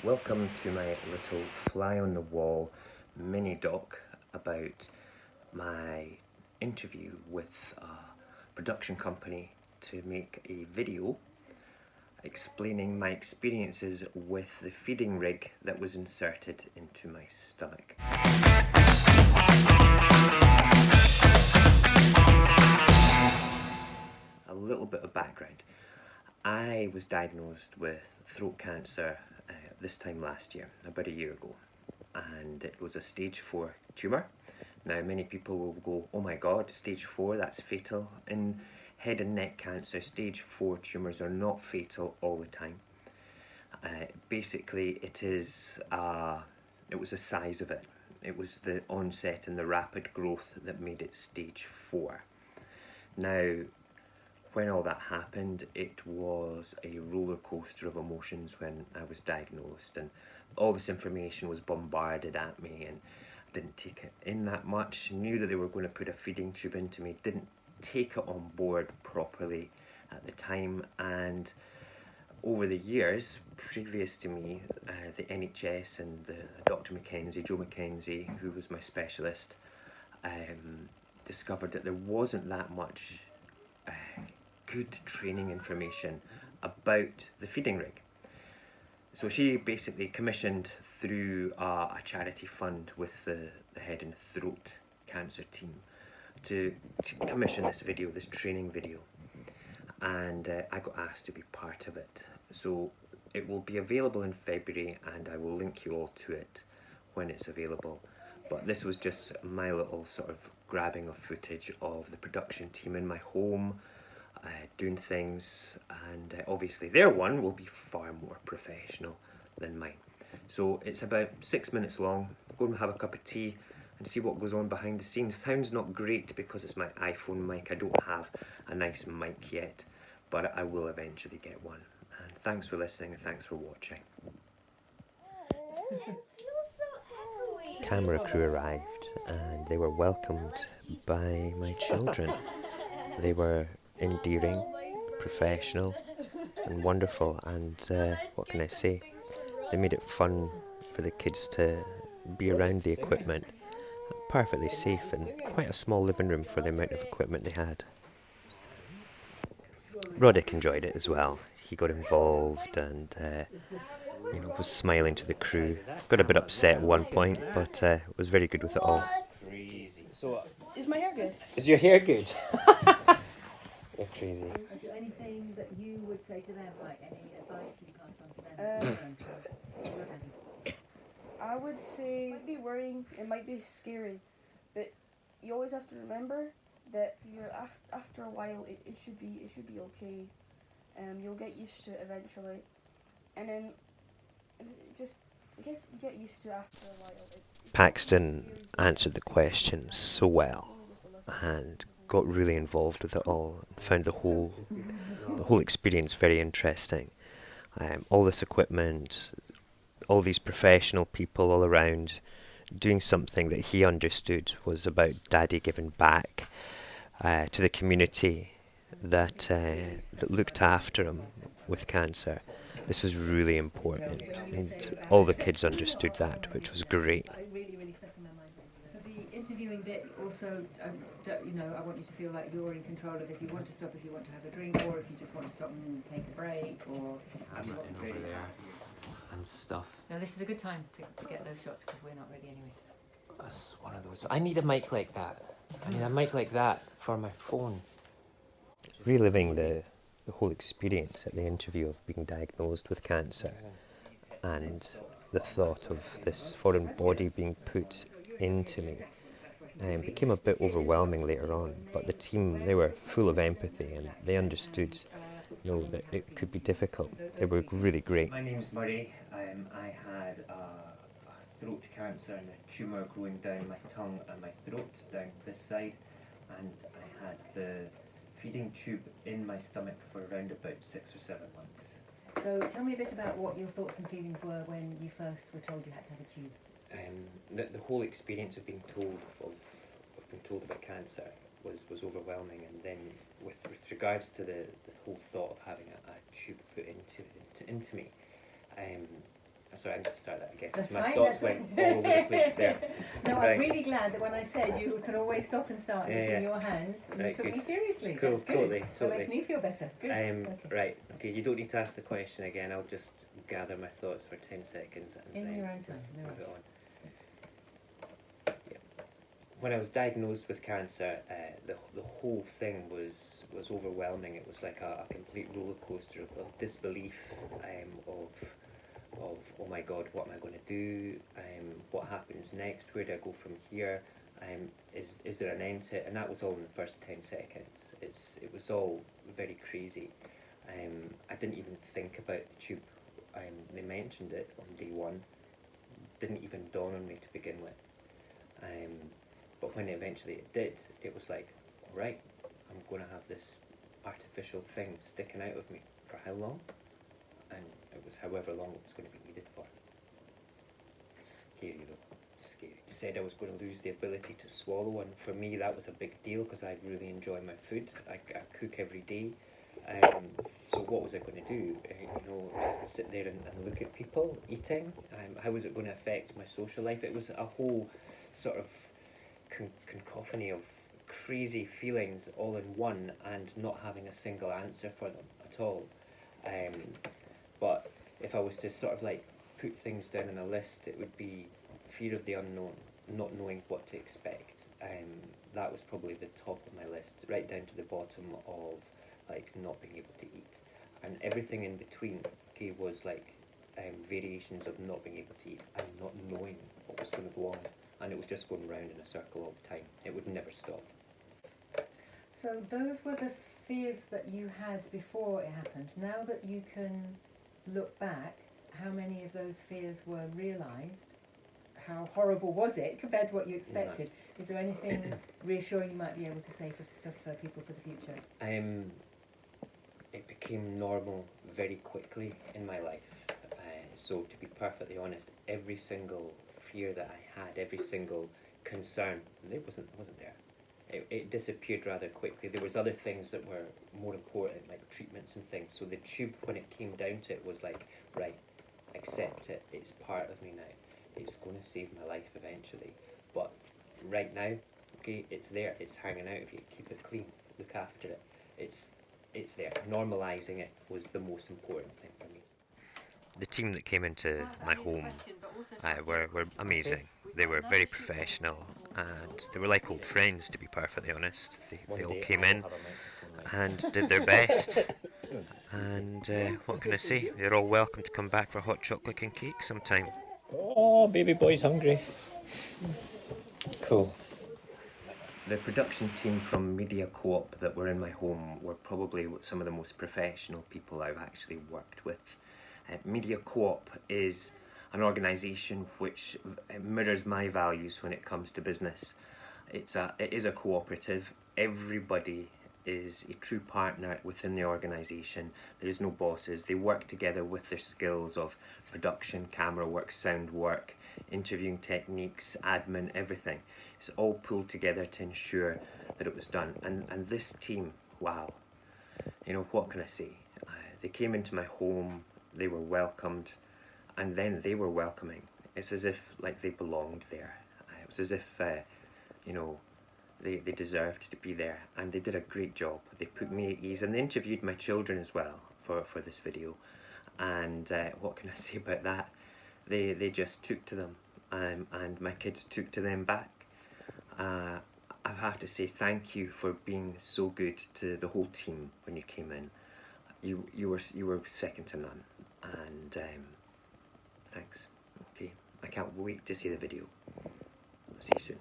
Welcome to my little fly on the wall mini doc about my interview with a production company to make a video explaining my experiences with the feeding rig that was inserted into my stomach. A little bit of background. I was diagnosed with throat cancer this time last year, about a year ago, and it was a stage 4 tumour. Now many people will go, oh my god, stage 4, that's fatal. In head and neck cancer, stage 4 tumours are not fatal all the time. Basically it was the size of it. It was the onset and the rapid growth that made it stage 4. Now, when all that happened, it was a roller coaster of emotions when I was diagnosed, and all this information was bombarded at me, and I didn't take it in that much. Knew that they were going to put a feeding tube into me, didn't take it on board properly at the time, and over the years previous to me, the NHS and Dr. Mackenzie, Joe Mackenzie, who was my specialist, discovered that there wasn't that much good training information about the feeding rig. So she basically commissioned through a charity fund with the head and throat cancer team to commission this video, this training video, and I got asked to be part of it. So it will be available in February, and I will link you all to it when it's available. But this was just my little sort of grabbing of footage of the production team in my home, doing things, and obviously their one will be far more professional than mine. So it's about 6 minutes long. Go and have a cup of tea and see what goes on behind the scenes. Sound's not great because it's my iPhone mic. I don't have a nice mic yet, but I will eventually get one. And thanks for listening and thanks for watching. Camera crew arrived and they were welcomed by my children. They were endearing, professional and wonderful, and what can I say, they made it fun for the kids to be around the equipment, perfectly safe, and quite a small living room for the amount of equipment they had. Roddick enjoyed it as well. He got involved and was smiling to the crew. Got a bit upset at one point, but was very good with it all. So, is my hair good? Is your hair good? You're crazy. Is there anything that you would say to them, like any advice you pass on to them? I would say it might be worrying, it might be scary, but you always have to remember that after a while it should be okay. You'll get used to it eventually, and then I guess you get used to it after a while. Paxton answered the questions so well and got really involved with it all and found the whole experience very interesting. All this equipment, all these professional people all around doing something that he understood was about Daddy giving back to the community that looked after him with cancer. This was really important, and all the kids understood that, which was great. Really stuck in my mind. For the interviewing bit, also, I want you to feel like you're in control of if you want to stop, if you want to have a drink, or if you just want to stop and take a break, or... I'm not in over there and stuff. No, this is a good time to get those shots because we're not ready anyway. That's one of those. I need a mic like that. I need a mic like that for my phone. Reliving the whole experience at the interview of being diagnosed with cancer, and the thought of this foreign body being put into me became a bit overwhelming later on, but the team, they were full of empathy and they understood that it could be difficult. They were really great. My name's Murray. I had a throat cancer and a tumour growing down my tongue and my throat, down this side, and I had the feeding tube in my stomach for around about 6 or 7 months. So tell me a bit about what your thoughts and feelings were when you first were told you had to have a tube. The whole experience of being told about cancer was overwhelming, and then with regards to the whole thought of having a tube put into me, Sorry, I need to start that again. That's My fine, thoughts that's went fine. all over the place there. No, Right. I'm really glad that when I said you can always stop and start and it's Yeah, in yeah. your hands, you Right, took me good. seriously. Cool, That's good. totally, That totally. makes me feel better. Good. Okay. Right, okay, you don't need to ask the question again, I'll just gather my thoughts for 10 seconds and In then your own time, no move rush. it on. Yeah. When I was diagnosed with cancer, the whole thing was overwhelming. It was like a complete roller coaster of disbelief, of oh my god, what am I going to do? What happens next? Where do I go from here? Is there an end to it? And that was all in the first 10 seconds. It was all very crazy. I didn't even think about the tube. They mentioned it on day one. Didn't even dawn on me to begin with. But when eventually it did, it was like, all right, I'm going to have this artificial thing sticking out of me for how long? And it was however long it was going to be needed for. Scary though, scary. It said I was going to lose the ability to swallow, and for me that was a big deal because I really enjoy my food. I cook every day. So what was I going to do? Just sit there and look at people eating? How was it going to affect my social life? It was a whole sort of cacophony of crazy feelings all in one, and not having a single answer for them at all. But if I was to sort of like put things down on a list, it would be fear of the unknown, not knowing what to expect. That was probably the top of my list, right down to the bottom of like not being able to eat, and everything in between. Okay, was like variations of not being able to eat and not knowing what was going to go on, and it was just going round in a circle all the time. It would never stop. So those were the fears that you had before it happened. Now that you can look back, how many of those fears were realised? How horrible was it compared to what you expected? Is there anything reassuring you might be able to say for people for the future? It became normal very quickly in my life. So to be perfectly honest, every single fear that I had, every single concern, it wasn't there. It disappeared rather quickly. There was other things that were more important, like treatments and things. So the tube, when it came down to it, was like, right, accept it. It's part of me now. It's going to save my life eventually. But right now, okay, it's there. It's hanging out of you. Keep it clean. Look after it. It's there. Normalising it was the most important thing for me. The team that came into my home were amazing. They were very professional, and they were like old friends, to be perfectly honest. They all came in and did their best. And what can I say? They're all welcome to come back for hot chocolate and cake sometime. Oh, baby boy's hungry. Cool. The production team from MediaCoOp that were in my home were probably some of the most professional people I've actually worked with. MediaCoOp is an organisation which mirrors my values when it comes to business. It is a cooperative. Everybody is a true partner within the organisation. There is no bosses. They work together with their skills of production, camera work, sound work, interviewing techniques, admin, everything. It's all pulled together to ensure that it was done. And this team, wow, what can I say? They came into my home, they were welcomed, and then they were welcoming. It's as if like they belonged there. It was as if they deserved to be there, and they did a great job. They put me at ease, and they interviewed my children as well for this video. And what can I say about that? They just took to them, and my kids took to them back. I have to say thank you for being so good to the whole team when you came in. You were second to none, and thanks. Okay, I can't wait to see the video. See you soon.